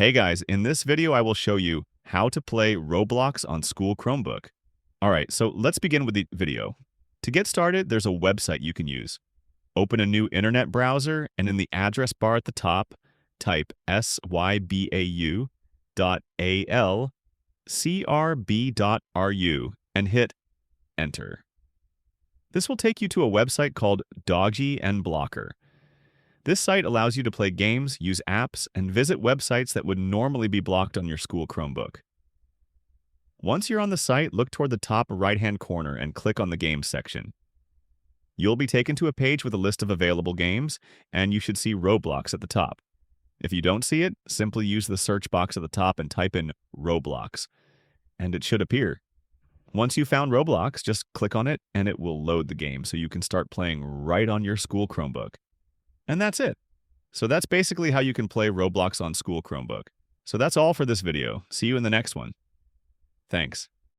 Hey guys, in this video I will show you how to play Roblox on school Chromebook. Alright, so let's begin with the video. To get started, there's a website you can use. Open a new internet browser and in the address bar at the top, type sybau.al.crb.ru and hit enter. This will take you to a website called Doggy and Blocker. This site allows you to play games, use apps, and visit websites that would normally be blocked on your school Chromebook. Once you're on the site, look toward the top right-hand corner and click on the Games section. You'll be taken to a page with a list of available games, and you should see Roblox at the top. If you don't see it, simply use the search box at the top and type in Roblox, and it should appear. Once you've found Roblox, just click on it, and it will load the game so you can start playing right on your school Chromebook. And that's it. So that's basically how you can play Roblox on school Chromebook. So that's all for this video. See you in the next one. Thanks.